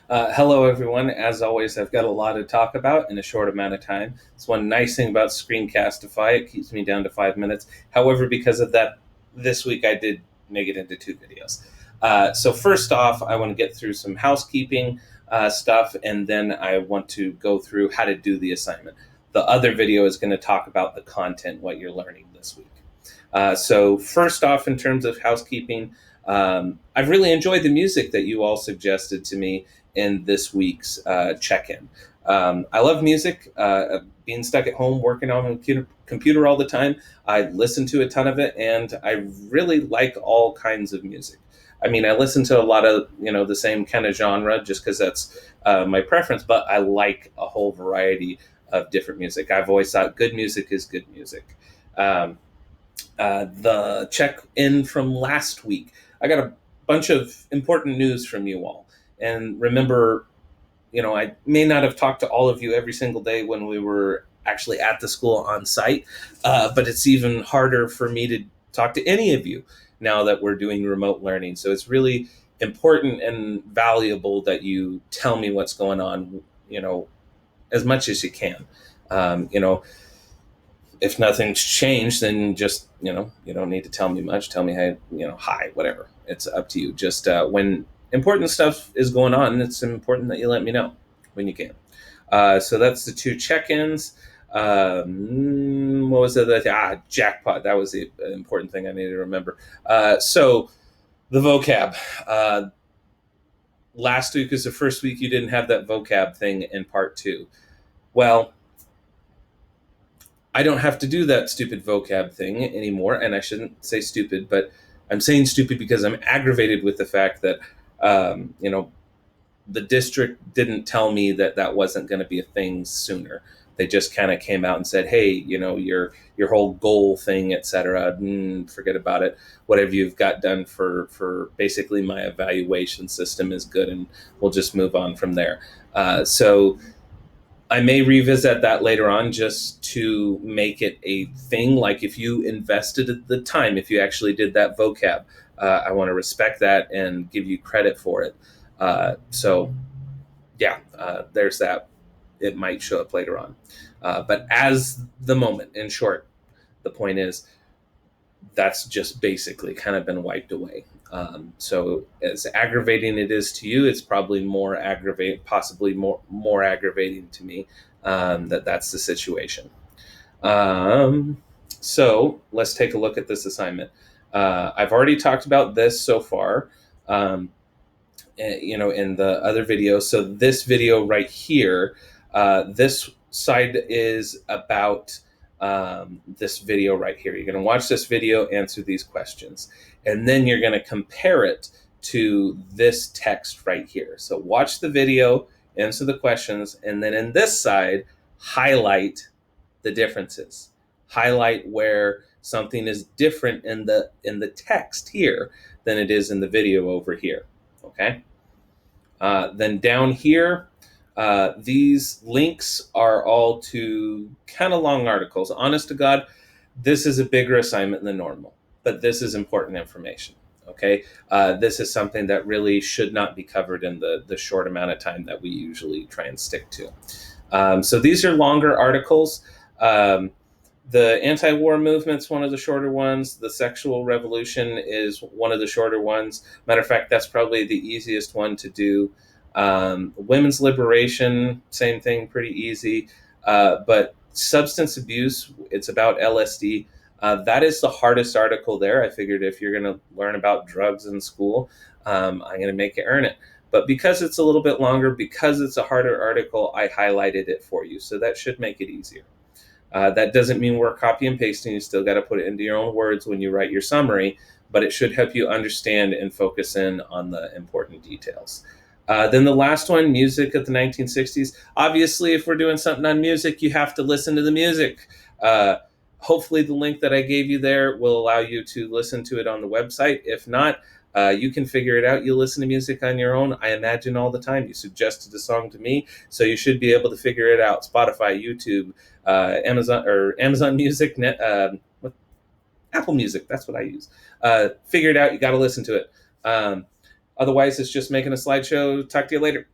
Hello, everyone. As always, I've got a lot to talk about in a short amount of time. It's one nice thing about Screencastify. It keeps me down to 5 minutes. However, because of that, this week I did make it into two videos. So first off, I want to get through some housekeeping stuff, and then I want to go through how to do the assignment. The other video is going to talk about the content, what you're learning this week. So first off, in terms of housekeeping, I've really enjoyed the music that you all suggested to me in this week's check-in. I love music. Being stuck at home working on a computer all the time, I listen to a ton of it, and I really like all kinds of music. I mean, I listen to a lot of the same kind of genre just because that's my preference, but I like a whole variety of different music. I've always thought good music is good music. The check in from last week, I got a bunch of important news from you all. And remember, I may not have talked to all of you every single day when we were actually at the school on site, but it's even harder for me to talk to any of you now that we're doing remote learning. So it's really important and valuable that you tell me what's going on, as much as you can. Um, you know, if nothing's changed, then just, you don't need to tell me much. Tell me, hey, hi, whatever. It's up to you. Just when important stuff is going on, it's important that you let me know when you can. So that's the two check-ins. What was it? Jackpot. That was the important thing I needed to remember. So the vocab. Last week was the first week you didn't have that vocab thing in part two. Well, I don't have to do that stupid vocab thing anymore, and I shouldn't say stupid, but I'm saying stupid because I'm aggravated with the fact that, the district didn't tell me that that wasn't going to be a thing sooner. They just kind of came out and said, "Hey, your whole goal thing, etc. Forget about it. Whatever you've got done for basically my evaluation system is good, and we'll just move on from there." So I may revisit that later on just to make it a thing. Like if you invested the time, if you actually did that vocab, I want to respect that and give you credit for it. So, yeah, there's that. It might show up later on. But as the moment, in short, the point is that's just basically kind of been wiped away. So as aggravating it is to you, it's probably possibly more aggravating to me that's the situation. So let's take a look at this assignment. I've already talked about this so far, in the other video. So this video right here, this side is about this video right here. You're going to watch this video, answer these questions, and then you're going to compare it to this text right here. So watch the video, answer the questions, and then in this side, highlight the differences. Highlight where something is different in the text here than it is in the video over here. Okay. Then down here, these links are all to kind of long articles. Honest to God, this is a bigger assignment than normal, but this is important information. Okay, this is something that really should not be covered in the short amount of time that we usually try and stick to. So these are longer articles. The anti-war movement's one of the shorter ones. The sexual revolution is one of the shorter ones. Matter of fact, that's probably the easiest one to do. Women's liberation, same thing, pretty easy. But substance abuse, it's about LSD. That is the hardest article there. I figured if you're going to learn about drugs in school, I'm going to make you earn it. But because it's a little bit longer, because it's a harder article, I highlighted it for you. So that should make it easier. That doesn't mean we're copy and pasting. You still got to put it into your own words when you write your summary, but it should help you understand and focus in on the important details. Then the last one, music of the 1960s. Obviously, if we're doing something on music, you have to listen to the music. Hopefully the link that I gave you there will allow you to listen to it on the website. If not, you can figure it out. You listen to music on your own, I imagine, all the time. You suggested a song to me, so you should be able to figure it out. Spotify, YouTube, Amazon Music, Apple Music. That's what I use. Figure it out. You got to listen to it. Otherwise, it's just making a slideshow. Talk to you later.